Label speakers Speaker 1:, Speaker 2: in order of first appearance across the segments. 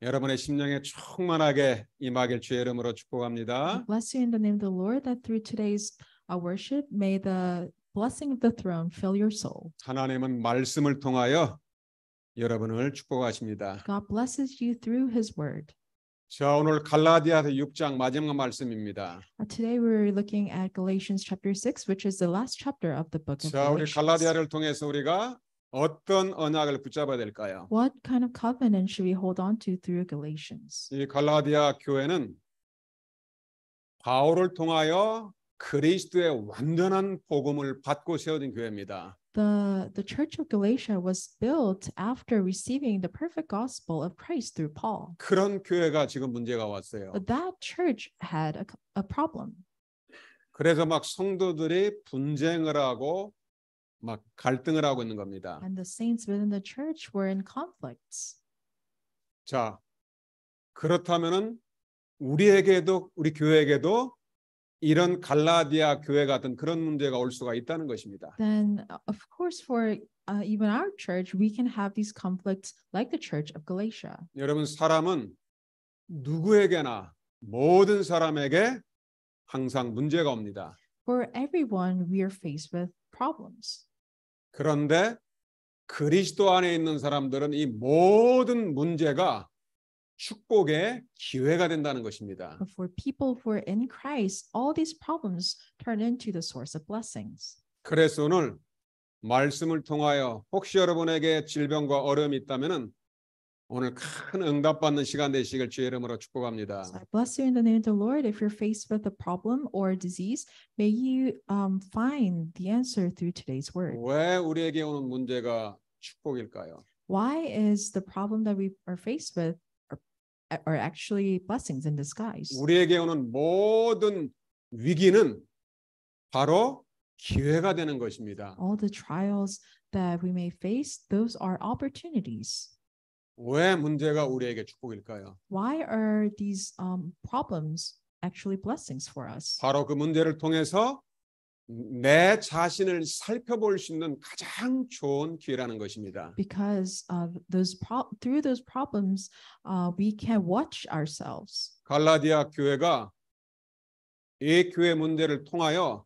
Speaker 1: 여러분의 심령에 충만하게 임하길 주의 이름으로
Speaker 2: I
Speaker 1: 축복합니다.
Speaker 2: bless you in the name of the Lord that through today's worship, may the blessing of the throne fill your soul.
Speaker 1: 하나님은 말씀을 통하여 여러분을 축복하십니다.
Speaker 2: God blesses you through His word.
Speaker 1: 자, 오늘 갈라디아서 6장 마지막 말씀입니다.
Speaker 2: Today we're looking at Galatians chapter 6, which is the last chapter of the book of
Speaker 1: 자, 우리
Speaker 2: Galatians.
Speaker 1: 갈라디아를 통해서 우리가 어떤 언약을 붙잡아야 될까요?
Speaker 2: What kind of covenant should we hold on to through Galatians?
Speaker 1: 이 갈라디아 교회는 바울을 통하여 그리스도의 완전한 복음을 받고 세워진 교회입니다.
Speaker 2: The Church of Galatia was built after receiving the perfect gospel of Christ through Paul.
Speaker 1: 그런 교회가 지금 문제가 왔어요.
Speaker 2: But that church had a problem.
Speaker 1: 그래서 막 성도들이 분쟁을 하고 막 갈등을 하고 있는 겁니다.
Speaker 2: And the saints within the church were in conflicts.
Speaker 1: 자, 그렇다면은 우리에게도 우리 교회에게도 이런 갈라디아 교회 같은 그런 문제가 올 수가 있다는 것입니다.
Speaker 2: Then, of course, for even our church, we can have these conflicts like the church of Galatia.
Speaker 1: 여러분, 사람은 누구에게나 모든 사람에게 항상 문제가 옵니다.
Speaker 2: For everyone, we are faced with problems.
Speaker 1: 그런데 그리스도 안에 있는 사람들은 이 모든 문제가 축복의 기회가 된다는 것입니다.
Speaker 2: But for people who are in Christ, all these problems turn into the source of blessings.
Speaker 1: 그래서 오늘 말씀을 통하여 혹시 여러분에게 질병과 어려움이 있다면은 오늘 큰 응답받는 시간 되시길 주의 이름으로 축복합니다.
Speaker 2: So I bless you in the name of the Lord. If you're faced with a problem or a disease, may you find the answer through today's word.
Speaker 1: 왜 우리에게 오는 문제가 축복일까요?
Speaker 2: Why is the problem that we are faced with are actually blessings in disguise?
Speaker 1: 우리에게 오는 모든 위기는 바로 기회가 되는 것입니다.
Speaker 2: All the trials that we may face, those are opportunities.
Speaker 1: 왜 문제가 우리에게 축복일까요?
Speaker 2: Why are these problems actually blessings for us?
Speaker 1: 바로 그 문제를 통해서 내 자신을 살펴볼 수 있는 가장 좋은 기회라는 것입니다.
Speaker 2: Because through those problems, we can watch ourselves.
Speaker 1: 갈라디아 교회가 이 교회 문제를 통하여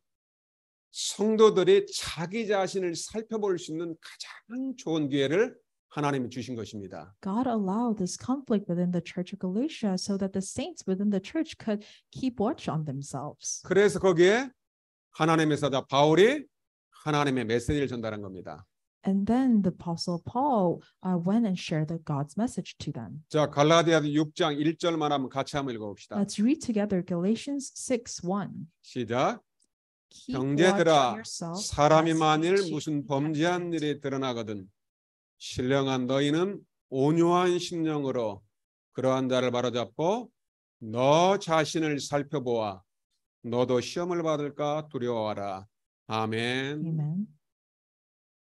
Speaker 1: 성도들이 자기 자신을 살펴볼 수 있는 가장 좋은 기회를 하나님이 주신 것입니다.
Speaker 2: God allowed this conflict within the church of Galatia so that the saints within the church could keep watch on themselves.
Speaker 1: 그래서 거기에 하나님의 사자 바울이 하나님의 메시지를 전달한 겁니다.
Speaker 2: And then the apostle Paul went and shared God's message to them.
Speaker 1: 자, 갈라디아 6장 1절만 한번 같이 한번 읽어봅시다.
Speaker 2: Let's read together Galatians 6:1.
Speaker 1: 시작.
Speaker 2: Keep watch on
Speaker 1: 형제들아,
Speaker 2: yourself,
Speaker 1: 사람이
Speaker 2: lest
Speaker 1: 만일
Speaker 2: you
Speaker 1: 무슨
Speaker 2: be
Speaker 1: 범죄한
Speaker 2: tempted.
Speaker 1: 일이 드러나거든 신령한 너희는 온유한 심령으로 그러한 자를 바로잡고 너 자신을 살펴보아 너도 시험을 받을까 두려워하라. 아멘.
Speaker 2: Amen.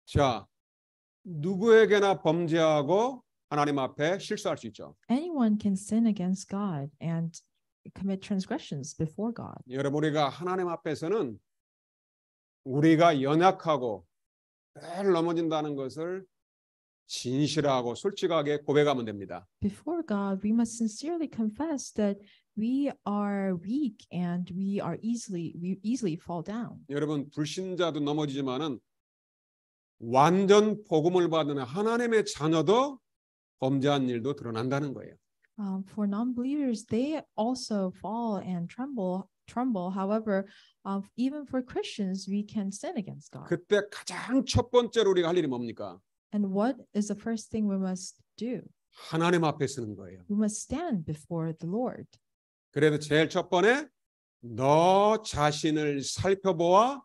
Speaker 1: 자, 누구에게나 범죄하고 하나님 앞에 실수할 수 있죠.
Speaker 2: Anyone can sin against God and commit transgressions before God.
Speaker 1: 여러분, 우리가 하나님 앞에서는 우리가 연약하고 늘 넘어진다는 것을 진실하고 솔직하게 고백하면 됩니다.
Speaker 2: Before God, we must sincerely confess that we are weak and we easily fall down.
Speaker 1: 여러분, 불신자도 넘어지지만은 완전 복음을 받는 하나님의 자녀도 범죄한 일도 드러난다는 거예요.
Speaker 2: For non-believers, they also fall and tremble. However, even for Christians, we can sin against God.
Speaker 1: 그때 가장 첫 번째로 우리가 할 일이 뭡니까?
Speaker 2: And what is the first thing we must do?
Speaker 1: 하나님 앞에 서는 거예요.
Speaker 2: We must stand before the Lord.
Speaker 1: 그래서 제일 첫 번에 너 자신을 살펴보아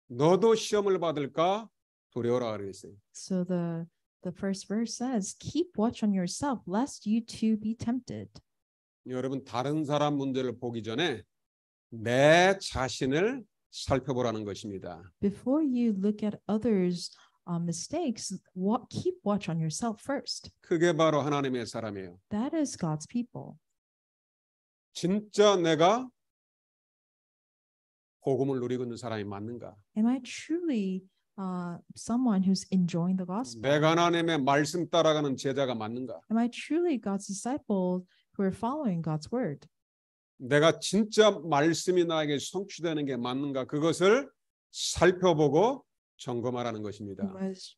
Speaker 1: 너도 시험을 받을까 두려워라 그랬어요.
Speaker 2: So the first verse says, "Keep watch on yourself, lest you too be tempted."
Speaker 1: 여러분, 다른 사람 문제를 보기 전에 내 자신을 살펴보라는 것입니다.
Speaker 2: Before you look at others' mistakes, keep watch on yourself first.
Speaker 1: 그게 바로 하나님의 사람이에요.
Speaker 2: That is God's people.
Speaker 1: 진짜 내가 복음을 누리고 있는 사람이 맞는가?
Speaker 2: Am I truly someone who's enjoying the gospel?
Speaker 1: 내가 하나님의 말씀 따라가는 제자가 맞는가?
Speaker 2: Am I truly God's disciple who are following God's word?
Speaker 1: 내가 진짜 말씀이 나에게 성취되는 게 맞는가? 그것을 살펴보고 점검하라는 것입니다.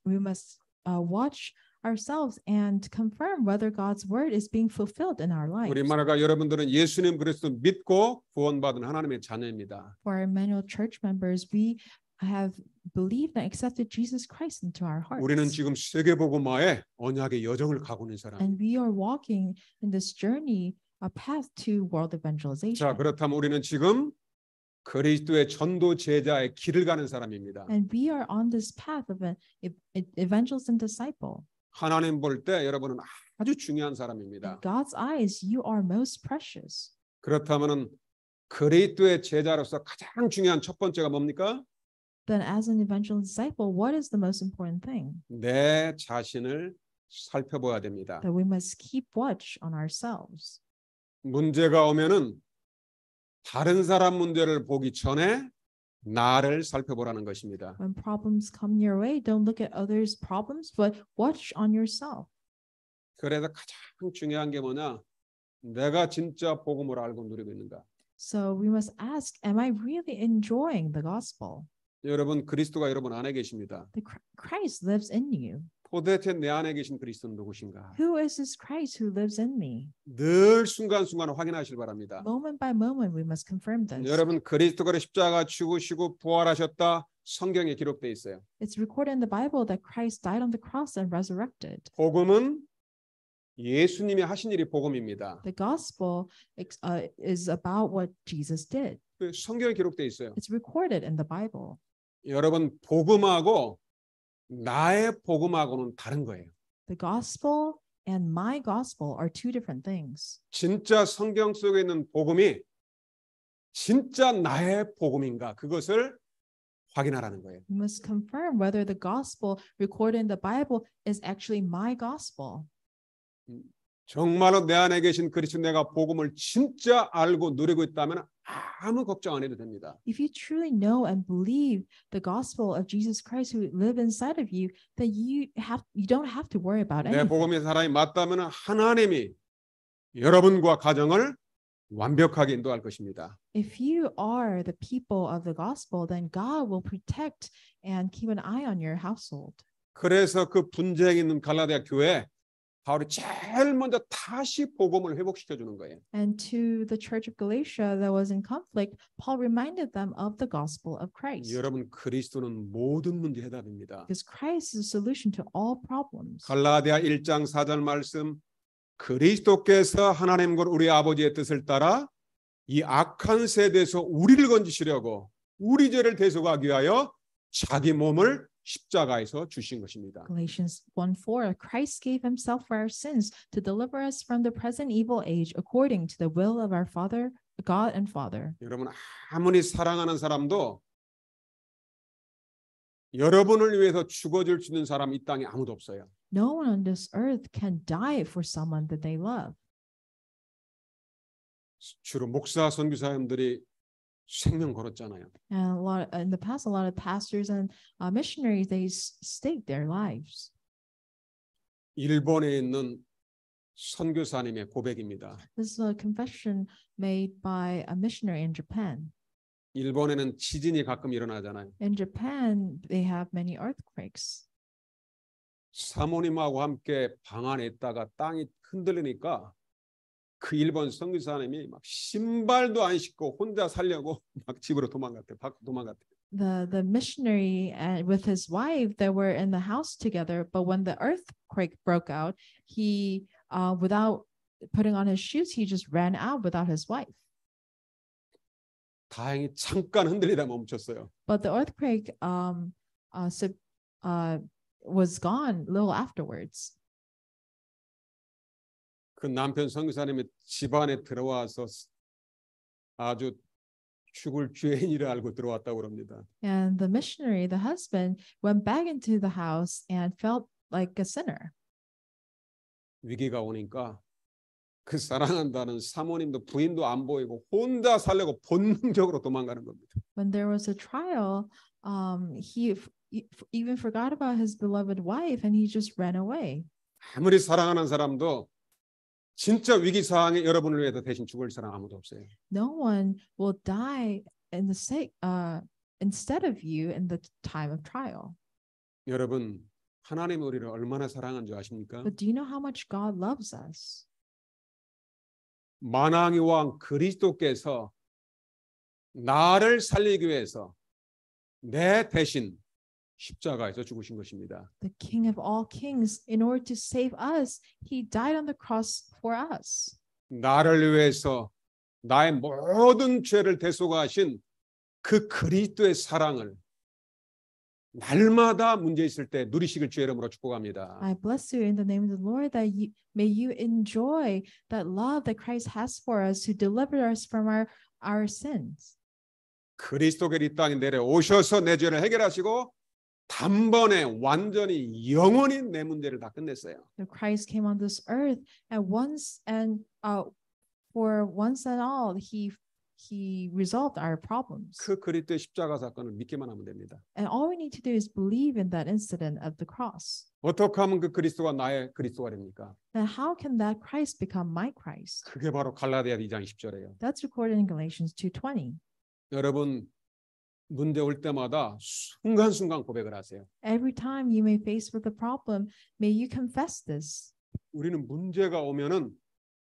Speaker 2: We must watch ourselves and confirm whether God's word is being fulfilled in our lives.
Speaker 1: 우리 말과 여러분들은 예수님 그리스도 믿고 구원받은 하나님의 자녀입니다.
Speaker 2: For our Emmanuel Church members, we have believed and accepted Jesus Christ into our hearts.
Speaker 1: 우리는 지금 세계복음화의 언약의 여정을 가고 있는 사람.
Speaker 2: And we are walking in this journey, a path to world evangelization.
Speaker 1: 자, 그렇다면 우리는 지금 그리스도의 전도 제자의 길을 가는 사람입니다.
Speaker 2: And we are on this path of an evangelist and disciple.
Speaker 1: 하나님 볼 때 여러분은 아주 중요한
Speaker 2: In
Speaker 1: 사람입니다.
Speaker 2: God's eyes, you are most precious.
Speaker 1: 그렇다면은 그리스도의 제자로서 가장 중요한 첫 번째가 뭡니까?
Speaker 2: Then as an evangelist disciple, what is the most important thing?
Speaker 1: 내 자신을 살펴봐야 됩니다.
Speaker 2: That we must keep watch on ourselves.
Speaker 1: 문제가 오면은 다른 사람 문제를 보기 전에 나를 살펴보라는 것입니다.
Speaker 2: When problems come your way, don't look at others' problems, but watch on yourself.
Speaker 1: 그래서 가장 중요한 게 뭐냐? 내가 진짜 복음을 알고 누리고 있는가?
Speaker 2: So we must ask, am I really enjoying the gospel?
Speaker 1: 여러분 그리스도가 여러분 안에 계십니다.
Speaker 2: The Christ lives in you.
Speaker 1: 도대체 내 안에 계신 그리스도는 누구신가?
Speaker 2: Who is this Christ who lives in me?
Speaker 1: 늘 순간순간 확인하실 바랍니다.
Speaker 2: Moment by moment, we must confirm this.
Speaker 1: 여러분 그리스도가 십자가 죽으시고 부활하셨다 성경에 기록되어 있어요.
Speaker 2: It's recorded in the Bible that Christ died on the cross and resurrected.
Speaker 1: 복음은 예수님이 하신 일이 복음입니다.
Speaker 2: The gospel is about what Jesus did.
Speaker 1: 성경에 기록되어 있어요.
Speaker 2: It's recorded in the Bible.
Speaker 1: 여러분 복음하고 나의 복음하고는 다른 거예요.
Speaker 2: The gospel and my gospel are two different things.
Speaker 1: 진짜 성경 속에 있는 복음이 진짜 나의 복음인가 그것을 확인하라는 거예요.
Speaker 2: We must confirm whether the gospel recorded in the Bible is actually my gospel.
Speaker 1: 정말로 내 안에 계신 그리스도 내가 복음을 진짜 알고 누리고 있다면 아무 걱정 안 해도 됩니다.
Speaker 2: If you truly know and believe the gospel of Jesus Christ who live inside of you, then you don't have to worry about
Speaker 1: 내
Speaker 2: anything.
Speaker 1: 복음의 사람이 맞다면 하나님이 여러분과 가정을 완벽하게 인도할 것입니다.
Speaker 2: If you are the people of the gospel, then God will protect and keep an eye on your household.
Speaker 1: 그래서 그 분쟁이 있는 갈라디아 교회에 바울이 제일 먼저 다시 복음을 회복시켜 주는 거예요.
Speaker 2: And to the church of Galatia that was in conflict, Paul reminded them of the gospel of Christ.
Speaker 1: 여러분 그리스도는 모든 문제 해답입니다.
Speaker 2: Because Christ is a solution to all problems.
Speaker 1: 갈라디아 1장 4절 말씀 그리스도께서 하나님과 우리 아버지의 뜻을 따라 이 악한 세대에서 우리를 건지시려고 우리 죄를 대속하기 위하여 자기 몸을 십자가에서 주신 것입니다.
Speaker 2: Galatians 1:4 Christ gave himself for our sins to deliver us from the present evil age according to the will of our Father, God and Father.
Speaker 1: 여러분 아무리 사랑하는 사람도 여러분을 위해서 죽어줄 수 있는 사람 이 땅에 아무도 없어요.
Speaker 2: No one on this earth can die for someone that they love.
Speaker 1: 주로 목사 선교사님들이 생명 걸었잖아요.
Speaker 2: And in the past, a lot of pastors and missionaries, they staked their lives.
Speaker 1: 일본에 있는 선교사님의 고백입니다.
Speaker 2: This is a confession made by a missionary in Japan.
Speaker 1: 일본에는 지진이 가끔 일어나잖아요.
Speaker 2: In Japan, they have many earthquakes.
Speaker 1: 사모님하고 함께 방 안에 있다가 땅이 흔들리니까 그 일본 선교사님이 막 신발도 안 신고 혼자 살려고 막 집으로 도망갔대. 밖으로 도망갔대.
Speaker 2: The missionary with his wife, they were in the house together, but when the earthquake broke out, he without putting on his shoes, he just ran out without his wife.
Speaker 1: 다행히 잠깐 흔들리다 멈췄어요.
Speaker 2: But the earthquake was gone a little afterwards.
Speaker 1: 그 남편 선교사님이 집 안에 들어와서 아주 죽을 죄인이라 알고 들어왔다고 그럽니다.
Speaker 2: And the missionary, the husband, went back into the house and felt like a sinner.
Speaker 1: 위기가 오니까 그 사랑한다는 사모님도 부인도 안 보이고 혼자 살려고 본능적으로 도망가는 겁니다.
Speaker 2: When there was a trial, he even forgot about his beloved wife and he just ran away.
Speaker 1: 아무리 사랑하는 사람도 진짜 위기 상황에 여러분을 위해서 대신 죽을 사람 아무도 없어요.
Speaker 2: No one will die in the instead of you in the time of trial.
Speaker 1: 여러분, 하나님이 우리를 얼마나 사랑한 줄 아십니까?
Speaker 2: But do you know how much God loves us?
Speaker 1: 만왕의 왕 그리스도께서 나를 살리기 위해서 내 대신 십자가에서 죽으신 것입니다.
Speaker 2: The King of all kings, in order to save us, he died on the cross for us.
Speaker 1: 나를 위해서 나의 모든 죄를 대속하신 그 그리스도의 사랑을 날마다 문제 있을 때 누리시길 주의 이름으로 축복합니다.
Speaker 2: I bless you in the name of the Lord that may you enjoy that love that Christ has for us who delivered us from our sins.
Speaker 1: 그리스도께서 이 땅에 내려오셔서 내 죄를 해결하시고 단번에 완전히 영원히 내 문제를 다 끝냈어요.
Speaker 2: So Christ came on this earth and for once and all he resolved our problems.
Speaker 1: 그 그리스도의 십자가 사건을 믿기만 하면 됩니다.
Speaker 2: And all we need to do is believe in that incident of the cross.
Speaker 1: 어떻게 하면 그 그리스도가 나의 그리스도가 됩니까?
Speaker 2: Then how can that Christ become my Christ?
Speaker 1: 그게 바로 갈라디아 2장 10절이에요.
Speaker 2: That's recorded in Galatians 2:20.
Speaker 1: 여러분 문제 올 때마다 순간순간 고백을 하세요.
Speaker 2: Every time you may face with a problem, may you confess this.
Speaker 1: 우리는 문제가 오면은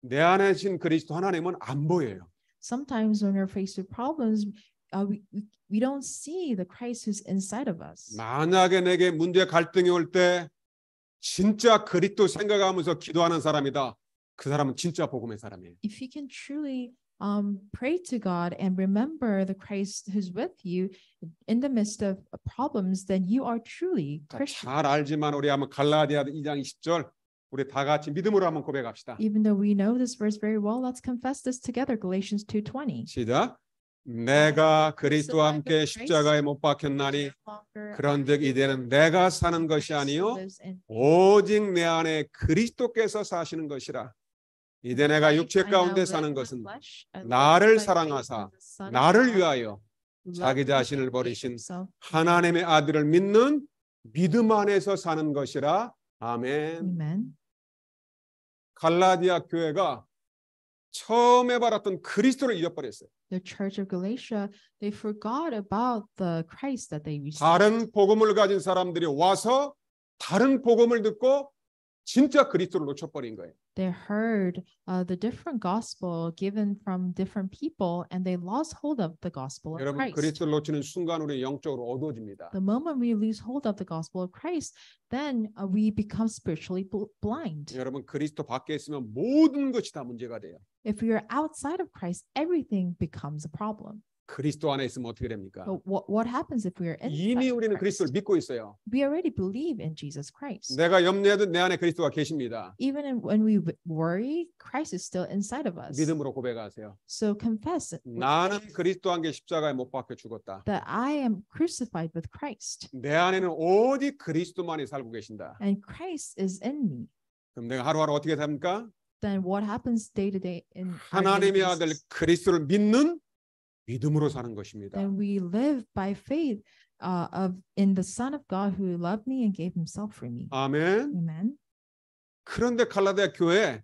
Speaker 1: 내 안에 신 그리스도 하나님은 안 보여요.
Speaker 2: Sometimes when we're faced with problems, we don't see the Christ who's inside of us.
Speaker 1: 만약에 내게 문제 갈등이 올 때 진짜 그리스도 생각하면서 기도하는 사람이다. 그 사람은 진짜 복음의 사람이에요.
Speaker 2: If you can truly pray to God and remember the Christ who's with you in the midst of problems, then you are truly Christian.
Speaker 1: 잘 알지만 우리 한번 갈라디아 2장 20절 우리 다 같이 믿음으로 한번 고백합시다.
Speaker 2: Even though we know this verse very well, let's confess this together. Galatians 2:20.
Speaker 1: 시작. 내가 그리스도와 함께 십자가에 못 박혔나니 그런즉 이제는 내가 사는 것이 아니요 오직 내 안에 그리스도께서 사시는 것이라. 이제 내가 육체 가운데 사는 것은 나를 사랑하사 나를 위하여 자기 자신을 버리신 하나님의 아들을 믿는 믿음 안에서 사는 것이라. 아멘.
Speaker 2: Amen.
Speaker 1: 갈라디아 교회가 처음에 받았던 그리스도를 잊어버렸어요.
Speaker 2: The Church of Galatia, they forgot about the Christ that they received.
Speaker 1: 다른 복음을 가진 사람들이 와서 다른 복음을 듣고 진짜 그리스도를 놓쳐버린 거예요.
Speaker 2: They heard the different gospel given from different people, and they lost hold of the gospel of
Speaker 1: 여러분
Speaker 2: Christ.
Speaker 1: 그리스도를 놓치는 순간 우리 영적으로 어두워집니다.
Speaker 2: The moment we lose hold of the gospel of Christ, then we become spiritually blind.
Speaker 1: 여러분 그리스도 밖에 있으면 모든 것이 다 문제가 돼요.
Speaker 2: If we are outside of Christ, everything becomes a problem.
Speaker 1: 그리스도 안에 있으면 어떻게 됩니까?
Speaker 2: But what happens if we are
Speaker 1: 이미
Speaker 2: inside of
Speaker 1: 우리는 그리스도를
Speaker 2: Christ?
Speaker 1: 믿고 있어요.
Speaker 2: We already believe in Jesus Christ.
Speaker 1: 내가 염려해도 내 안에 그리스도가 계십니다.
Speaker 2: Even when we worry, Christ is still inside of us.
Speaker 1: 믿음으로 고백하세요.
Speaker 2: So confess
Speaker 1: 나는 그리스도와 함께 십자가에 못 박혀 죽었다.
Speaker 2: that I am crucified with Christ,
Speaker 1: 내 안에는 오직 그리스도만이 살고 계신다.
Speaker 2: and Christ is in me.
Speaker 1: 그럼 내가 하루하루 어떻게 삽니까?
Speaker 2: Then what happens day to day in our
Speaker 1: 하나님의
Speaker 2: daily
Speaker 1: 아들
Speaker 2: basis?
Speaker 1: 그리스도를 믿는 믿음으로 사는 것입니다.
Speaker 2: Then we live by faith in the Son of God who loved me and gave himself for me.
Speaker 1: 아멘.
Speaker 2: Amen.
Speaker 1: 그런데 갈라디아 교회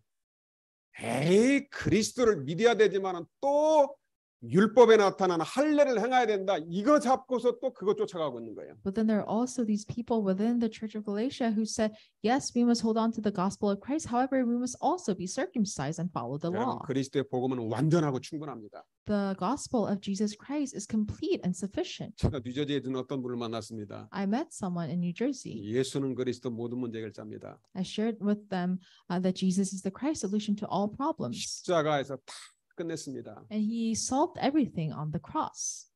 Speaker 1: 에이 그리스도를 믿어야 되지만은 또 율법에 나타나는 할례를 행해야 된다. 이거 잡고서 또 그거 쫓아가고 있는 거예요.
Speaker 2: But then there are also these people within the Church of Galatia who said, yes, we must hold on to the gospel of Christ. However, we must also be circumcised and follow the
Speaker 1: 여러분
Speaker 2: law.
Speaker 1: 그리스도의 복음은 완전하고 충분합니다.
Speaker 2: The gospel of Jesus Christ is complete and sufficient.
Speaker 1: 제가 뉴저지에 있는 어떤 분을 만났습니다.
Speaker 2: I met someone in New Jersey.
Speaker 1: 예수는 그리스도 모든 문제 해결자입니다.
Speaker 2: I shared with them that Jesus is the Christ solution to all problems.
Speaker 1: 십자가에서 다 끝냈습니다.
Speaker 2: And he solved everything on the cross.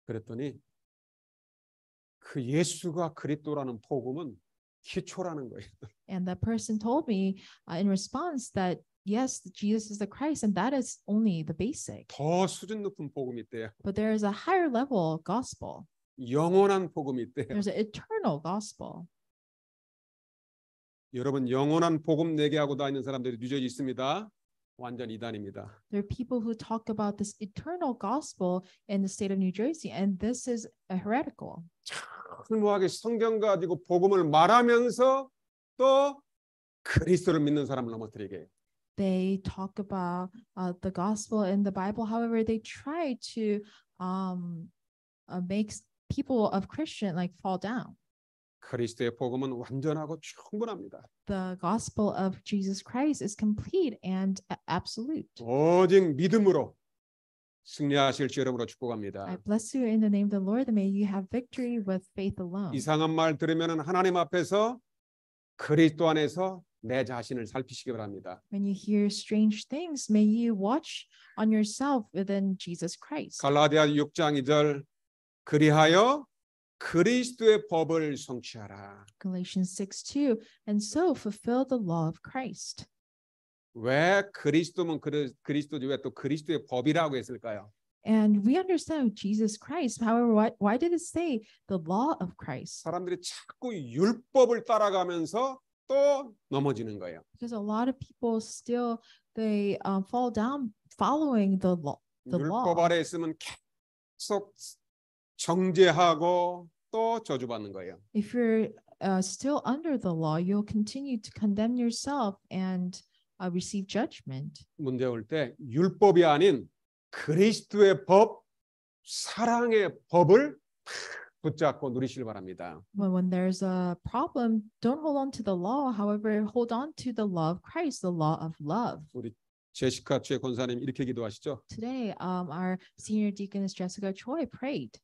Speaker 1: 그랬더니 그 예수가 그리스도라는 복음은 기초라는 거예요.
Speaker 2: And that person told me in response that yes, Jesus is the Christ, and that is only the basic.
Speaker 1: 더 수준 높은 복음이 있대요.
Speaker 2: But there is a higher level gospel.
Speaker 1: 영원한 복음이 있대요.
Speaker 2: There's an eternal gospel.
Speaker 1: 여러분 영원한 복음 얘기하고 다니는 사람들이 뉴저지 있습니다. 완전 이단입니다.
Speaker 2: There are people who talk about this eternal gospel in the state of New Jersey, and this is a heretical.
Speaker 1: 순수하게 성경 가지고 복음을 말하면서 또 그리스도를 믿는 사람을 넘어뜨리게 해요.
Speaker 2: They talk about the gospel in the Bible. However, they try to make people of Christian like fall down.
Speaker 1: 그리스도의 복음은 완전하고 충분합니다.
Speaker 2: The gospel of Jesus Christ is complete and absolute.
Speaker 1: 오직 믿음으로 승리하실 주 여러분으로
Speaker 2: I
Speaker 1: 축복합니다.
Speaker 2: bless you in the name of the Lord. May you have victory with faith alone.
Speaker 1: 이상한 말 들으면 하나님 앞에서 그리스도 안에서 내 자신을 살피시기 바랍니다.
Speaker 2: When you hear strange things, may you watch on yourself within Jesus Christ.
Speaker 1: 갈라디아 6장 2절 그리하여 그리스도의 법을 성취하라.
Speaker 2: Galatians 6:2, and so fulfill the law of Christ.
Speaker 1: 왜 그리스도면 그리스도지 왜 또 그리스도의 법이라고 했을까요?
Speaker 2: And we understand Jesus Christ. However, why did it say the law of Christ?
Speaker 1: 사람들이 자꾸 율법을 따라가면서 또 넘어지는 거예요.
Speaker 2: Because a lot of people still they fall down following the law.
Speaker 1: 율법 아래 있으면 계속 정죄하고 또 저주받는 거예요.
Speaker 2: If you're still under the law, you'll continue to condemn yourself and receive judgment.
Speaker 1: 문제 올 때 율법이 아닌 그리스도의 법, 사랑의 법을 붙잡고 누리시길 바랍니다.
Speaker 2: When there's a problem, don't hold on to the law. However, hold on to the law of Christ, the law of love.
Speaker 1: 우리 제시카 최 권사님 이렇게 기도하시죠.
Speaker 2: Today, our senior deaconess Jessica Choi prayed.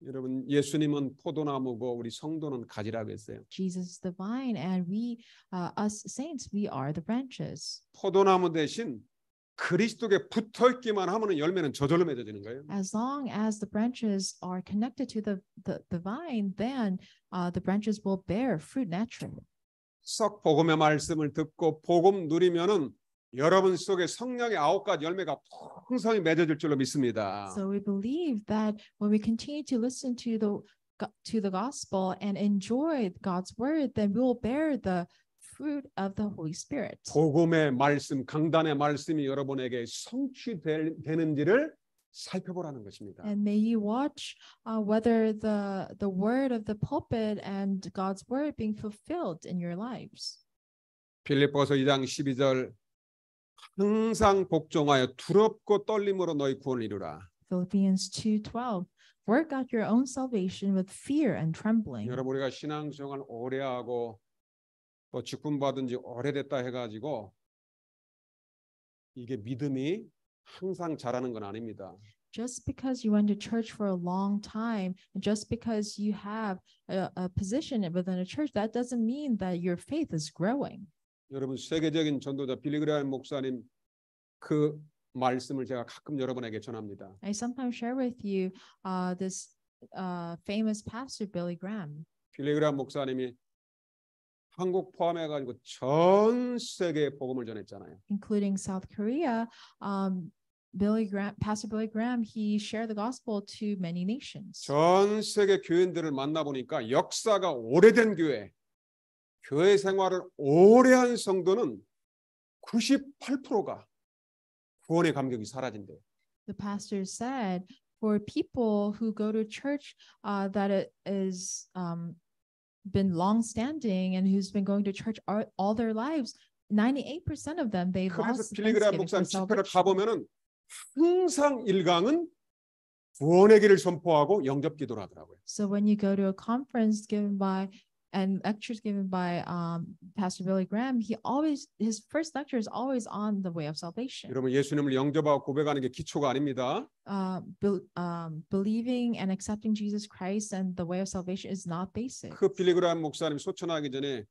Speaker 1: 여러분 예수님은 포도나무고 우리 성도는 가지라고 했어요.
Speaker 2: Jesus is the vine, and we, us saints, we are the branches.
Speaker 1: 포도나무 대신 그리스도께 붙어있기만 하면 열매는 저절로 맺어지는 거예요.
Speaker 2: As long as the branches are connected to the vine, then the branches will bear fruit naturally.
Speaker 1: 썩 복음의 말씀을 듣고 복음 누리면은 여러분 속에 성령의 9가지 열매가 풍성히 맺어질 줄로 믿습니다.
Speaker 2: So we believe that when we continue to listen to the gospel and enjoy God's word, then we will bear the fruit of the Holy Spirit.
Speaker 1: 복음의 말씀, 강단의 말씀이 여러분에게 성취되는지를 살펴보라는 것입니다.
Speaker 2: And may you watch whether the word of the pulpit and God's word being fulfilled in your lives.
Speaker 1: 빌립보서 2장 12절 항상 복종하여 두렵고 떨림으로 너희 구원을 이루라.
Speaker 2: Philippians 2:12. Work out your own salvation with fear and trembling.
Speaker 1: 여러분 우리가 신앙생활 오래 하고 또 직분 받은 지 오래됐다 해가지고 이게 믿음이 항상 자라는 건 아닙니다.
Speaker 2: Just because you went to church for a long time, and just because you have a position within a church, that doesn't mean that your faith is growing.
Speaker 1: 여러분 세계적인 전도자 빌리 그레이엄 목사님 그 말씀을 제가 가끔 여러분에게 전합니다.
Speaker 2: I sometimes share with you this famous pastor Billy Graham.
Speaker 1: 빌리 그레이엄 목사님이 한국 포함해가지고 전 세계에 복음을 전했잖아요.
Speaker 2: Including South Korea, Pastor Billy Graham, he shared the gospel to many nations.
Speaker 1: 전 세계 교인들을 만나보니까 역사가 오래된 교회 생활을 오래 한 성도는 98%가 구원의 감격이 사라진대요.
Speaker 2: The pastor said, for people who go to church that it is been long-standing and who's been going to church all their lives, 98% of them they've
Speaker 1: 그래서
Speaker 2: lost
Speaker 1: 빌리그레이엄
Speaker 2: thanksgiving for
Speaker 1: 목사님 집회를
Speaker 2: salvation.
Speaker 1: 가보면은 항상 일강은 구원의 길을 선포하고 영접 기도를 하더라고요.
Speaker 2: So when you go to a conference given by and lectures given by Pastor Billy Graham, his first lecture is always on the way of salvation.
Speaker 1: 여러분 예수님을 영접하고 고백하는 게 기초가 아닙니다.
Speaker 2: Believing and accepting Jesus Christ and the way of salvation is not basic.
Speaker 1: 그 빌리그레이엄 목사님 소천하기 전에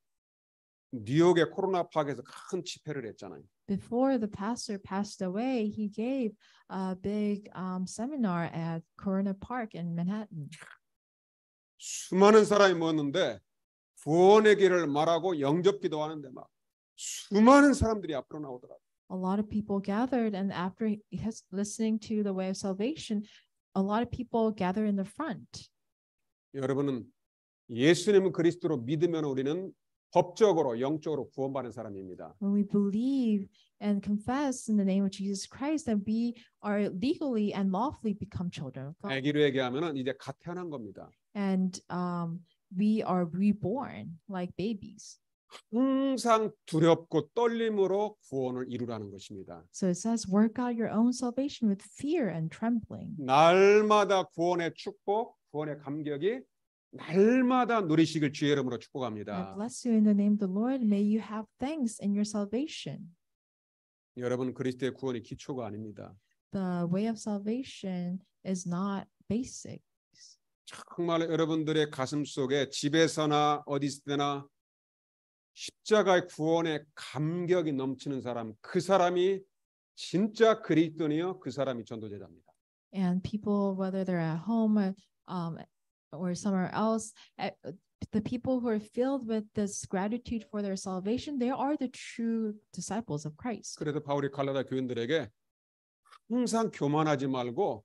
Speaker 1: 뉴욕의 코로나 파크에서 큰 집회를 했잖아요.
Speaker 2: Before the pastor passed away, he gave a big seminar at Corona Park in Manhattan.
Speaker 1: 수많은 사람이 모였는데 구원의 길을 말하고 영접 기도하는데 막 수많은 사람들이 앞으로 나오더라고요.
Speaker 2: A lot of people gathered, and after listening to the way of salvation, a lot of people gather in the front.
Speaker 1: 여러분은 예수님은 그리스도로 믿으면 우리는 법적으로 영적으로 구원받는 사람입니다.
Speaker 2: When we believe and confess in the name of Jesus Christ, then we are legally and lawfully become children of God.
Speaker 1: 아기로 얘기하면은 이제 갓 태어난 겁니다.
Speaker 2: and we are reborn like babies.
Speaker 1: 항상 두렵고 떨림으로 구원을 이루라는 것입니다.
Speaker 2: So it says, work out your own salvation with fear and trembling.
Speaker 1: 날마다 구원의 축복, 구원의 감격이 날마다 누리시길 주의 이름으로
Speaker 2: I
Speaker 1: 축복합니다.
Speaker 2: bless you in the name of the Lord. May you have thanks in your salvation.
Speaker 1: 여러분, 그리스도의 구원이 기초가 아닙니다.
Speaker 2: The way of salvation is not basic.
Speaker 1: 정말 여러분들의 가슴 속에 집에서나 어디서 때나 십자가의 구원의 감격이 넘치는 사람, 그 사람이 진짜 그리스도니요, 그 사람이 전도제자입니다.
Speaker 2: And people, whether they're at home or somewhere else, the people who are filled with this gratitude for their salvation, they are the true disciples of Christ.
Speaker 1: 그래서 바울이 갈라디아 교인들에게 항상 교만하지 말고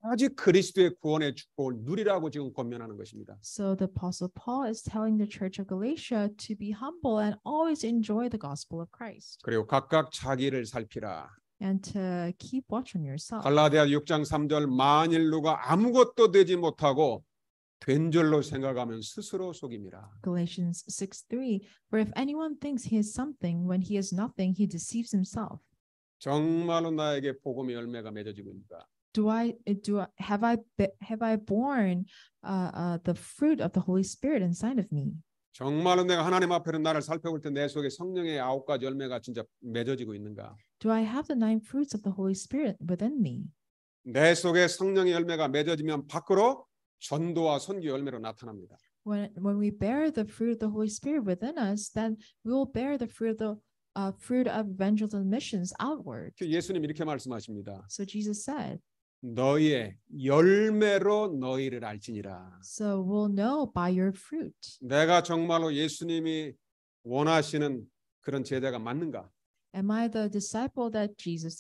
Speaker 1: 아직 그리스도의 구원의 축복을 누리라고 지금 권면하는 것입니다.
Speaker 2: So the Apostle Paul is telling the church of Galatia to be humble and always enjoy the gospel of Christ
Speaker 1: 그리고 각각 자기를 살피라.
Speaker 2: and to keep watch on yourself.
Speaker 1: 갈라디아 6장 3절 만일 누가 아무것도 되지 못하고 된 줄로 생각하면 스스로 속임이라.
Speaker 2: Galatians 6:3. For if anyone thinks he is something when he is nothing, he deceives himself.
Speaker 1: 정말로 나에게 복음의 열매가 맺어지고 있다.
Speaker 2: Have I borne the fruit of the Holy Spirit inside of me?
Speaker 1: 정말로 내가 하나님 앞에는 나를 살펴볼 때 내 속에 성령의 9가지 열매가 진짜 맺어지고 있는가?
Speaker 2: Do I have the 9 fruits of the Holy Spirit within me?
Speaker 1: 내 속에 성령의 열매가 맺어지면 밖으로 전도와 선교 열매로 나타납니다.
Speaker 2: When we bear the fruit of the Holy Spirit within us, then we will bear the fruit of evangelism and missions outward.
Speaker 1: 예수님 이렇게 말씀하십니다.
Speaker 2: So Jesus said,
Speaker 1: 너희의 열매로 너희를 알지니라.
Speaker 2: so we'll know by your fruit.
Speaker 1: 내가 정말로 예수님이 원하시는 그런 제자가 맞는가?
Speaker 2: Am I the disciple that Jesus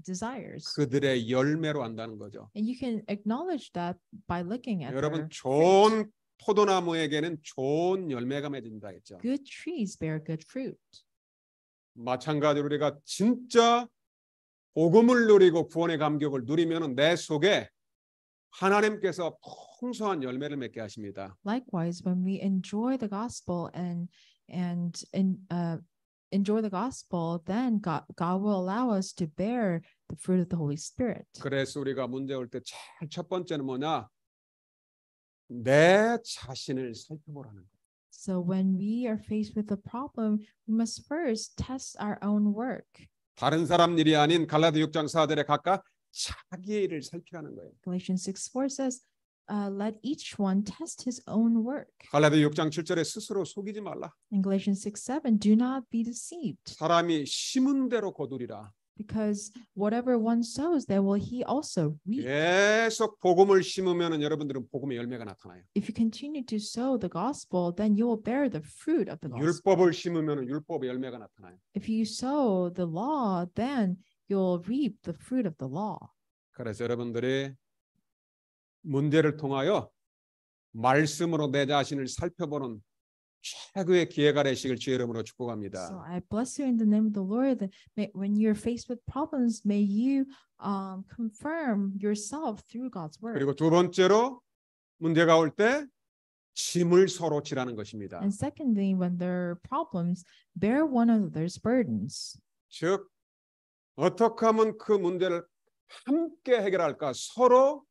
Speaker 2: desires?
Speaker 1: 그들의 열매로 안다는 거죠.
Speaker 2: And you can acknowledge that by looking at
Speaker 1: 여러분
Speaker 2: their fruit.
Speaker 1: 좋은 포도나무에게는 좋은 열매가 맺는다 했죠.
Speaker 2: Good trees bear good fruit.
Speaker 1: 마찬가지로 우리가 진짜 복음을 누리고 구원의 감격을 누리면 내 속에 하나님께서 풍성한 열매를 맺게 하십니다.
Speaker 2: Likewise, when we enjoy the gospel and enjoy the gospel, then God will allow us to bear the fruit of the Holy Spirit.
Speaker 1: 그래서 우리가 문제 올 때 제일 첫 번째는 뭐냐? 내 자신을 살펴보라는 거예요.
Speaker 2: So when we are faced with a problem, we must first test our own work.
Speaker 1: 다른 사람 일이 아닌 갈라디아 6장 4절에 각각 자기의 일을 살피라는 거예요.
Speaker 2: Galatians 6:4 says, let each one test his own work.
Speaker 1: 갈라디아 6장 7절에 스스로 속이지 말라.
Speaker 2: In Galatians 6:7, do not be deceived,
Speaker 1: 사람이 심은 대로 거두리라.
Speaker 2: because whatever one sows, that will he also reap.
Speaker 1: 계속 복음을 심으면 여러분들은 복음의 열매가 나타나요.
Speaker 2: If you continue to sow the gospel, then you will bear the fruit of the gospel.
Speaker 1: 율법을 심으면 율법의 열매가 나타나요.
Speaker 2: If you sow the law, then you'll reap the fruit of the law.
Speaker 1: 그래서 여러분들이 문제를 통하여 말씀으로 내 자신을 살펴보는 최고의 기회가 되시길 주의 이름으로
Speaker 2: So
Speaker 1: 축복합니다.
Speaker 2: I bless you in the name of the Lord. That when you're faced with problems, may you confirm yourself through God's word.
Speaker 1: 그리고 두 번째로 문제가 올 때 짐을 서로 지라는 것입니다.
Speaker 2: And secondly, when there are problems, bear one another's burdens.
Speaker 1: 즉 어떻게 하면 그 문제를 함께 해결할까? 서로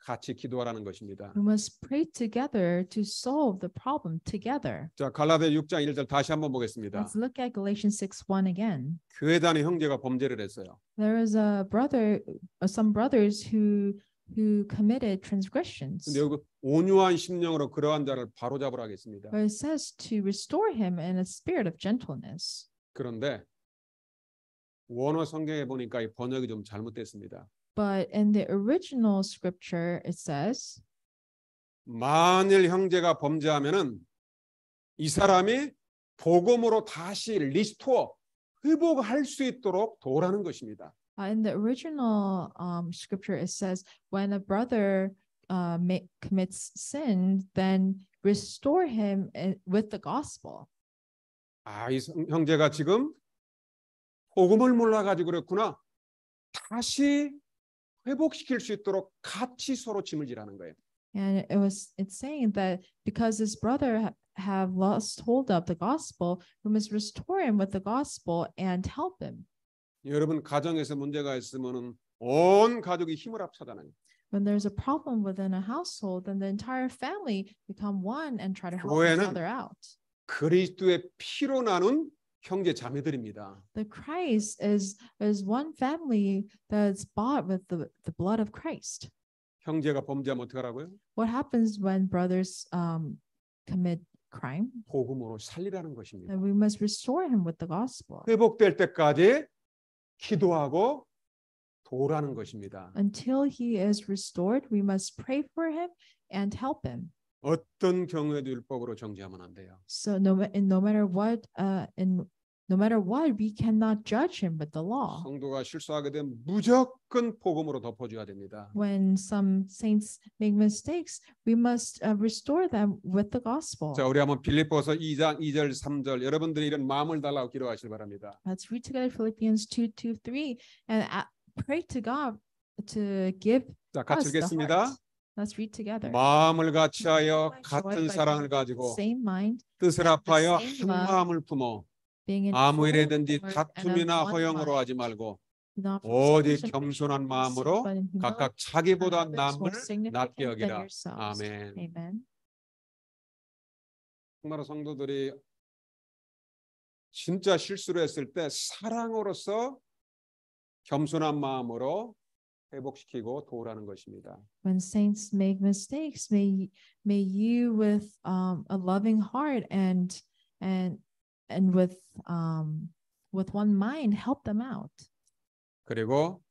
Speaker 1: 같이 기도하라는 것입니다.
Speaker 2: We must pray together to solve the problem together.
Speaker 1: 자, 갈라디아 6장 1절 다시 한번 보겠습니다.
Speaker 2: Let's look at Galatians 6:1 again.
Speaker 1: 교회 단위 형제가 범죄를 했어요.
Speaker 2: There is some brothers who committed transgressions.
Speaker 1: 근데 여기 온유한 심령으로 그러한 자를 바로잡으라 하겠습니다.
Speaker 2: But it says to restore him in a spirit of gentleness.
Speaker 1: 그런데 원어 성경에 보니까 이 번역이 좀 잘못됐습니다.
Speaker 2: But in the original scripture, it says,
Speaker 1: 만일 형제가 범죄하면은 이 사람이 복음으로 다시 리스토어 회복할 수 있도록 도우라는 것입니다.
Speaker 2: in the original scripture, it says, when a brother commits sin, then restore him with the gospel.
Speaker 1: 아, 이 형제가 지금 복음을 몰라가지고 그렇구나. 다시 회복시킬 수 있도록 같이 서로 짐을 지라는 거예요.
Speaker 2: And it's saying that because his brother have lost hold of the gospel, we must restore him with the gospel and help him.
Speaker 1: 여러분 가정에서 문제가 있으면은 온 가족이 힘을 합쳐잖아요.
Speaker 2: When there's a problem within a household, then the entire family become one and try to help each
Speaker 1: 교회는
Speaker 2: other out.
Speaker 1: 그리스도의 피로 나눈 형제 자매들입니다.
Speaker 2: The Christ is one family that's bought with the blood of Christ.
Speaker 1: 형제가 범죄하면 어떡하라고요?
Speaker 2: What happens when brothers commit crime?
Speaker 1: 복음으로 살리라는 것입니다.
Speaker 2: Then we must restore him with the gospel.
Speaker 1: 회복될 때까지 기도하고 도우라는 것입니다.
Speaker 2: Until he is restored, we must pray for him and help him.
Speaker 1: 어떤 경우에도 율법으로 정죄하면 안 돼요.
Speaker 2: So no matter what, we cannot judge him with the law.
Speaker 1: 성도가 실수하게 되면 무조건 복음으로 덮어줘야 됩니다.
Speaker 2: When some saints make mistakes, we must restore them with the gospel.
Speaker 1: 자, 우리 한번 빌립보서 2장 2절 3절 여러분들이 이런 마음을 달라고 기도하시기 바랍니다.
Speaker 2: Let's read together Philippians 2:2-3 and pray to God to give
Speaker 1: 자, 같이
Speaker 2: us the
Speaker 1: 읽겠습니다.
Speaker 2: heart. Let's read together.
Speaker 1: 마음을 같이하여 같은 사랑을 가지고
Speaker 2: Same mind,
Speaker 1: 뜻을 합하여 한
Speaker 2: same love,
Speaker 1: 마음을 품어
Speaker 2: being in
Speaker 1: 아무
Speaker 2: full
Speaker 1: 일에든지
Speaker 2: accord and of
Speaker 1: 다툼이나
Speaker 2: one
Speaker 1: 허영으로
Speaker 2: mind.
Speaker 1: 하지 말고
Speaker 2: Not
Speaker 1: 오직
Speaker 2: forsaking
Speaker 1: 겸손한
Speaker 2: the
Speaker 1: 마음으로
Speaker 2: but in humility
Speaker 1: 각각 자기보다
Speaker 2: others
Speaker 1: 남을
Speaker 2: more significant
Speaker 1: 낮게
Speaker 2: than
Speaker 1: 여기라.
Speaker 2: yourselves.
Speaker 1: 아멘.
Speaker 2: Amen.
Speaker 1: 정말 성도들이 진짜 실수를 했을 때 사랑으로서 겸손한 마음으로 회복시키고 도우라는 것입니다.
Speaker 2: When saints make mistakes, may you with a loving heart and with one mind help them out.
Speaker 1: 그리고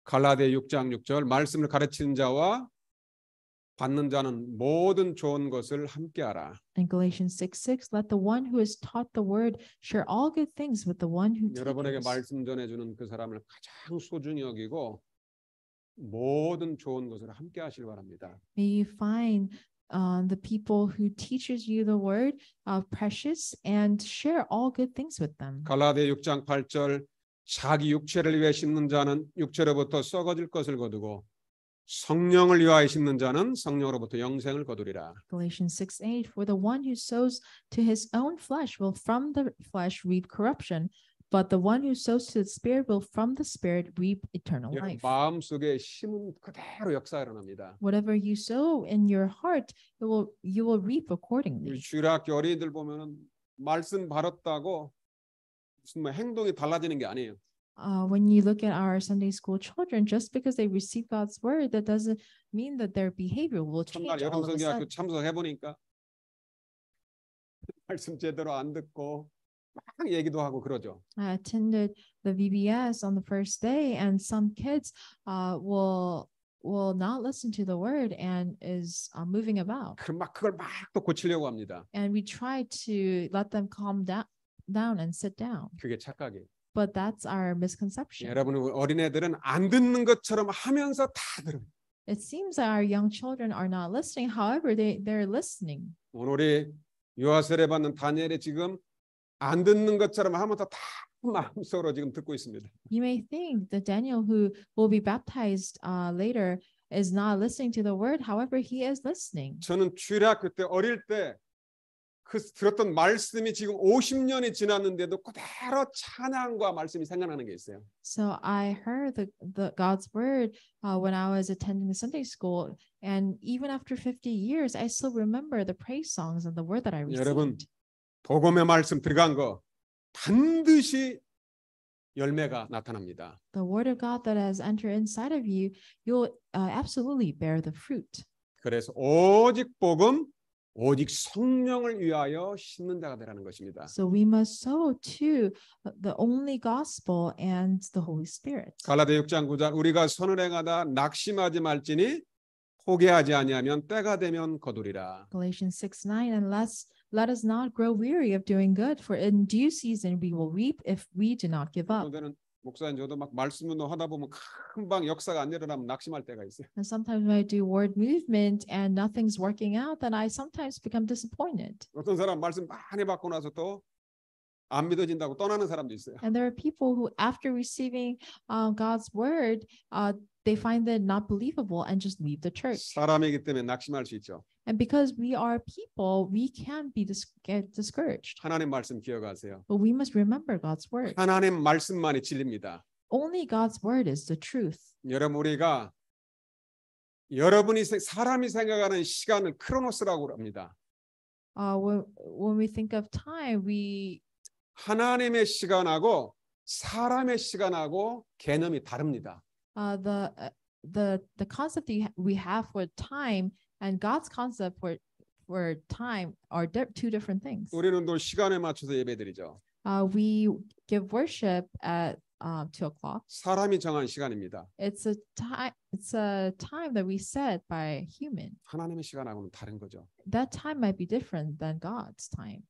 Speaker 1: 갈라디아 6장 6절 말씀을 가르치는 자와 받는 자는 모든 좋은 것을 함께하라.
Speaker 2: In Galatians 6:6, let the one who is taught the word share all good things with the one who
Speaker 1: 여러분에게
Speaker 2: teaches.
Speaker 1: 말씀 전해주는 그 사람을 가장 소중히 여기고 모든 좋은 것을 함께하시길 바랍니다.
Speaker 2: May you find the people who teaches you the word precious and share all good things with them.
Speaker 1: 갈라디아 6장 8절 자기 육체를 위해 심는 자는 육체로부터 썩어질 것을 거두고 성령을 위하여 심는 자는 성령으로부터 영생을 거두리라.
Speaker 2: Galatians 6:8, for the one who sows to his own flesh will from the flesh reap corruption, but the one who sows to the spirit will from the spirit reap eternal life.
Speaker 1: 마음속에 심은 그대로 역사가 일어납니다.
Speaker 2: Whatever you sow in your heart, you will reap accordingly.
Speaker 1: 우리 주일학교 어린이들 보면은 말씀 받았다고 무슨 뭐 행동이 달라지는 게 아니에요.
Speaker 2: When you look at our Sunday school children, just because they receive God's word, that doesn't mean that their behavior will change
Speaker 1: 첫날
Speaker 2: all of a
Speaker 1: 여름성경학교
Speaker 2: sudden.
Speaker 1: 참석해 보니까 말씀 제대로 안 듣고 막 얘기도 하고 그러죠.
Speaker 2: I attended the VBS on the first day, and some kids will not listen to the word and is moving about.
Speaker 1: 그걸 막 또 고치려고 합니다.
Speaker 2: And we try to let them calm down and sit down.
Speaker 1: 그게 착각이에요.
Speaker 2: But that's our misconception.
Speaker 1: 여러분 어린애들은 안 듣는 것처럼 하면서 다 들어요.
Speaker 2: It seems that our young children are not listening. However, they're listening.
Speaker 1: 오늘 우리 유아세례 받는 다니엘이 지금 안 듣는 것처럼 하면서 다 마음속으로 지금 듣고 있습니다.
Speaker 2: You may think that Daniel, who will be baptized later, is not listening to the word. However, he is listening.
Speaker 1: 저는 주일학교 때 어릴 때 그 들었던 말씀이 지금 50년이 지났는데도 그대로 찬양과 말씀이 생각나는 게 있어요.
Speaker 2: So I heard the God's word when I was attending Sunday school, and even after 50 years, I still remember the praise songs and the word that I
Speaker 1: 여러분
Speaker 2: received.
Speaker 1: 복음의 말씀 들어간 거 반드시 열매가 나타납니다.
Speaker 2: The word of God that has entered inside of you, you'll absolutely bear the fruit.
Speaker 1: 그래서 오직 복음, 오직 성령을 위하여 심는 자가 되라는 것입니다.
Speaker 2: So we must sow to the only gospel and the Holy Spirit.
Speaker 1: 갈라디아 6장 9절 우리가 선을 행하다 낙심하지 말지니 포기하지 아니하면 때가 되면 거두리라.
Speaker 2: Galatians 6:9, and let us not grow weary of doing good, for in due season we will reap if we do not give up.
Speaker 1: 저는 목사님 저도 막 말씀 운동 하다 보면 금방 역사가 안 일어나면 낙심할 때가 있어요.
Speaker 2: And sometimes when I do word movement and nothing's working out, then I sometimes become disappointed.
Speaker 1: 어떤 사람 말씀 많이 받고 나서 또 안 믿어진다고 떠나는 사람도 있어요.
Speaker 2: And there are people who, after receiving God's word, they find it not believable and just leave the church.
Speaker 1: 사람이기 때문에 낙심할 수 있죠.
Speaker 2: And because we are people, we can get discouraged.
Speaker 1: 하나님 말씀 기억하세요.
Speaker 2: But we must remember God's word.
Speaker 1: 하나님 말씀만이 진리입니다.
Speaker 2: Only God's word is the truth.
Speaker 1: 여러분 우리가 사람이 생각하는 시간을 크로노스라고 합니다.
Speaker 2: When we think of time,
Speaker 1: 하나님의 시간하고 사람의 시간하고 개념이 다릅니다.
Speaker 2: The concept we have for time and God's concept for time are two different things.
Speaker 1: 우리는 또 시간에 맞춰서 예배드리죠.
Speaker 2: We give worship at 2:00.
Speaker 1: 사람이 정한 시간입니다.
Speaker 2: It's a time that we set by human.
Speaker 1: 하나님의 시간하고는 다른 거죠.
Speaker 2: That time might be different than God's time.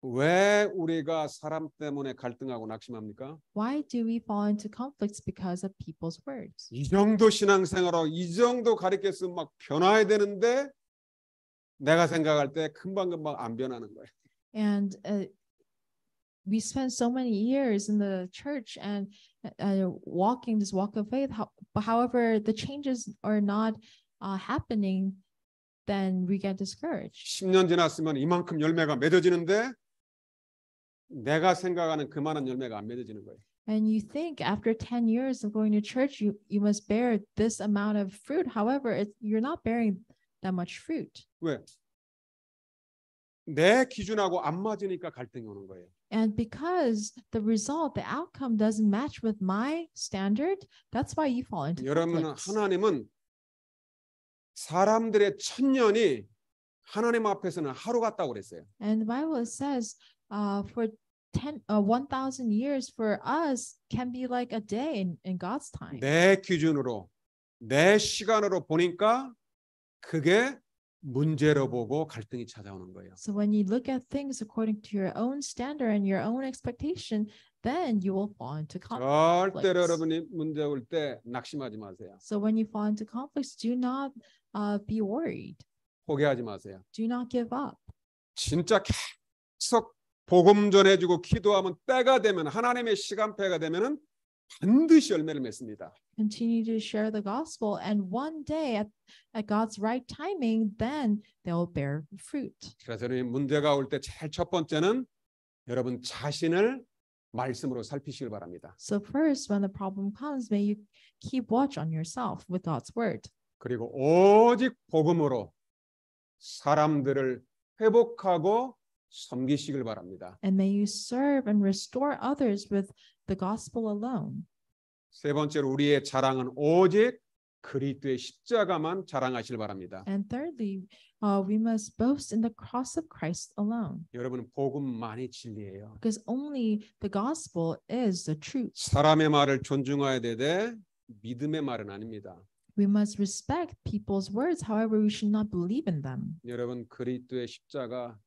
Speaker 1: 왜 우리가 사람 때문에 갈등하고 낙심합니까?
Speaker 2: Why do we fall into conflicts because of people's words?
Speaker 1: 이 정도 신앙생활하고 이 정도 가르쳤으면 막 변화해야 되는데 내가 생각할 때 금방금방 안 변하는 거예요.
Speaker 2: And we spend so many years in the church and walking this walk of faith. However, the changes are not happening, then we get discouraged.
Speaker 1: 10년 지났으면 이만큼 열매가 맺어지는데 내가 생각하는 그만한 열매가 안 맺어지는 거예요.
Speaker 2: And you think after 10 years of going to church, you must bear this amount of fruit. However, you're not bearing that much fruit.
Speaker 1: 왜? 내 기준하고 안 맞으니까 갈등이 오는 거예요.
Speaker 2: And because the outcome doesn't match with my standard, that's why you fall into
Speaker 1: 여러분,
Speaker 2: conflicts.
Speaker 1: 하나님은 사람들의 1000년이 하나님 앞에서는 하루 같다고 그랬어요.
Speaker 2: And the Bible says for 1,000 years for us can be like a day in God's time.
Speaker 1: 내 기준으로, 내 시간으로 보니까 그게 문제로 보고 갈등이 찾아오는 거예요.
Speaker 2: So when you look at things according to your own standard and your own expectation, then you will fall into conflicts.
Speaker 1: 절대로 여러분이 문제 올 때 낙심하지 마세요.
Speaker 2: So when you fall into conflicts, do not be worried.
Speaker 1: 포기하지 마세요.
Speaker 2: Do not give up.
Speaker 1: 진짜 계속 복음 전해주고 기도하면 때가 되면 하나님의 시간표가 되면은 반드시 열매를 맺습니다.
Speaker 2: Continue to share the gospel, and one day at God's right timing, then they'll bear fruit.
Speaker 1: 그래서 여러분 문제가 올 때 제일 첫 번째는 여러분 자신을 말씀으로 살피시길 바랍니다.
Speaker 2: So first, when the problem comes, may you keep watch on yourself with God's word.
Speaker 1: 그리고 오직 복음으로 사람들을 회복하고 섬기시길 바랍니다.
Speaker 2: And may you serve and restore others with the gospel alone.
Speaker 1: 세 번째로 우리의 자랑은 오직 그리스도의 십자가만 자랑하시길 바랍니다.
Speaker 2: And thirdly, we must boast in the cross of Christ alone.
Speaker 1: 여러분 복음만이 진리예요.
Speaker 2: Because only the gospel is the truth.
Speaker 1: 사람의 말을 존중해야 되되 믿음의 말은 아닙니다.
Speaker 2: We must respect people's words. However, we should not believe in them.
Speaker 1: 여러분 그리스도의 십자가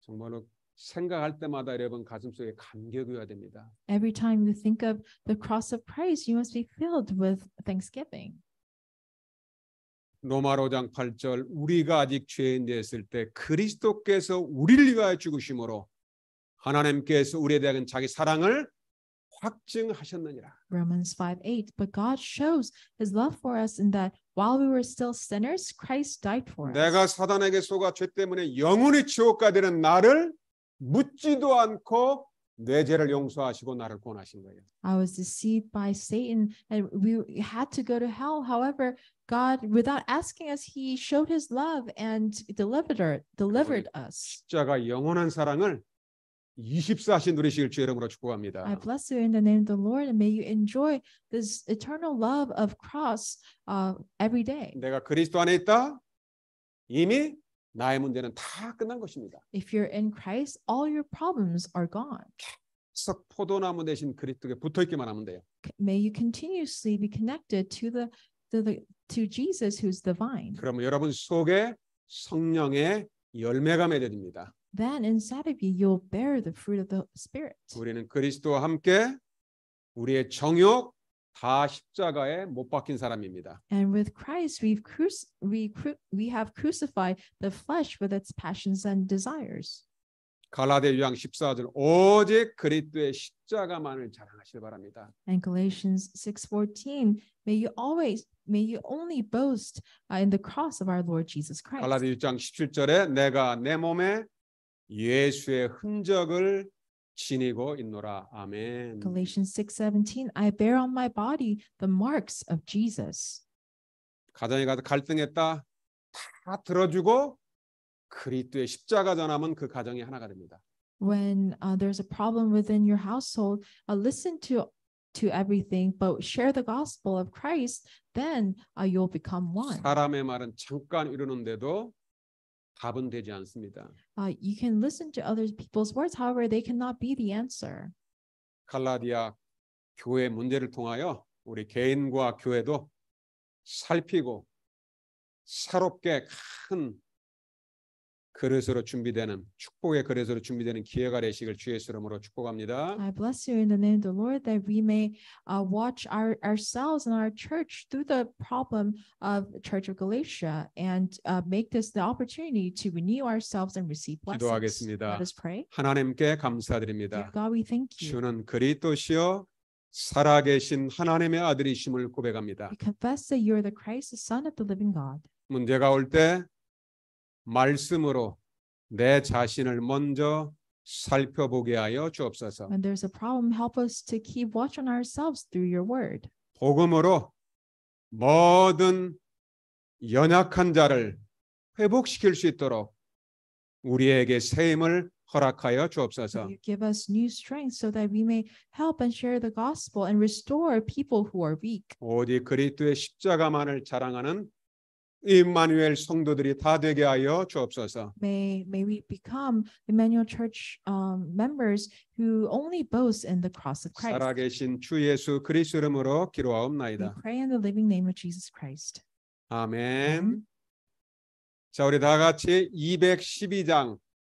Speaker 1: 정말로 생각할 때마다 여러분 가슴속에 감격이 와야 됩니다.
Speaker 2: Every time you think of the cross of Christ, you must be filled with thanksgiving.
Speaker 1: 로마서 5장 8절 우리가 아직 죄인 되었을 때 그리스도께서 우리를 위하여 죽으심으로 하나님께서 우리에 대한 자기 사랑을 확증하셨느니라.
Speaker 2: Romans 5:8. But God shows his love for us in that while we were still sinners, Christ died for us.
Speaker 1: 내가 사단에게 속아 죄 때문에 영원히 지옥 가게 되는 나를 묻지도 않고 내 죄를 용서하시고 나를 구원하신 거예요.
Speaker 2: I was deceived by Satan and we had to go to hell. However, God, without asking us, he showed his love and delivered us.
Speaker 1: 십자가 영원한 사랑을 24시 누리시길 주 이름으로 축복합니다.
Speaker 2: I bless you in the name of the Lord, and may you enjoy this eternal love of cross every day.
Speaker 1: 내가 그리스도 안에 있다. 이미 나의 문제는 다 끝난 것입니다.
Speaker 2: If you're in Christ, all your problems are gone.
Speaker 1: 계속 포도나무 대신 그리스도에 붙어 있기만 하면 돼요.
Speaker 2: May you continuously be connected to Jesus, who's the vine.
Speaker 1: 그러면 여러분 속에 성령의 열매가 맺어집니다.
Speaker 2: Then inside of you, you'll bear the fruit of the Spirit.
Speaker 1: 우리는 그리스도와 함께 우리의 정욕 다 십자가에 못 박힌 사람입니다.
Speaker 2: And with Christ, we have crucified the flesh with its passions and desires.
Speaker 1: 갈라디아 6장 14절 오직 그리스도의 십자가만을 자랑하시기 바랍니다.
Speaker 2: And Galatians 6:14, may you only boast in the cross of our Lord Jesus Christ.
Speaker 1: 갈라디아 6장 17절에 내가 내 몸에 예수의 흔적을 지니고 있노라. 아멘.
Speaker 2: Galatians 6:17, I bear on my body the marks of Jesus.
Speaker 1: 가정에 가서 갈등했다. 다 들어주고 그리스도의 십자가 전하면 그 가정이 하나가 됩니다.
Speaker 2: When there's a problem within your household, listen to everything, but share the gospel of Christ, then you'll become one.
Speaker 1: 사람의 말은 잠깐 이루는데도 답은 되지 않습니다.
Speaker 2: You can listen to other people's words, however, they cannot be the answer.
Speaker 1: 갈라디아 교회 문제를 통하여 우리 개인과 교회도 살피고 새롭게 큰 그릇으로 준비되는 축복의 그릇으로 준비되는 기회가 되시길 주의 이름으로 축복합니다.
Speaker 2: I bless you in the name of the Lord that we may watch ourselves and our church through the problem of the Church of Galatia and make this the opportunity to renew ourselves and receive blessings.
Speaker 1: 기도하겠습니다.
Speaker 2: Let us pray.
Speaker 1: 하나님께
Speaker 2: Dear
Speaker 1: 감사드립니다.
Speaker 2: God, we thank you.
Speaker 1: 주는 그리스도시요 살아계신 하나님의 아들이심을 고백합니다.
Speaker 2: We confess that you are the Christ, the Son of the living God.
Speaker 1: 문제가 올 때 말씀으로 내 자신을 먼저 살펴보게 하여 주옵소서.
Speaker 2: When there's a problem, help us to keep watch on ourselves through your word.
Speaker 1: 복음으로 모든 연약한 자를 회복시킬 수 있도록 우리에게 새 힘을 허락하여 주옵소서.
Speaker 2: You give us new strength so that we may help and share the gospel and restore people who are weak.
Speaker 1: 오직 그리스도의 십자가만을 자랑하는 임마누엘 성도들이 다 되게 하여 주옵소서.
Speaker 2: May we become Emmanuel Church members who only boast in the cross of Christ.
Speaker 1: 살아계신 주 예수 그리스도 이름으로
Speaker 2: We
Speaker 1: 기도하옵나이다.
Speaker 2: pray in the living name of Jesus Christ.
Speaker 1: 아멘. 자, 우리 다 같이 212장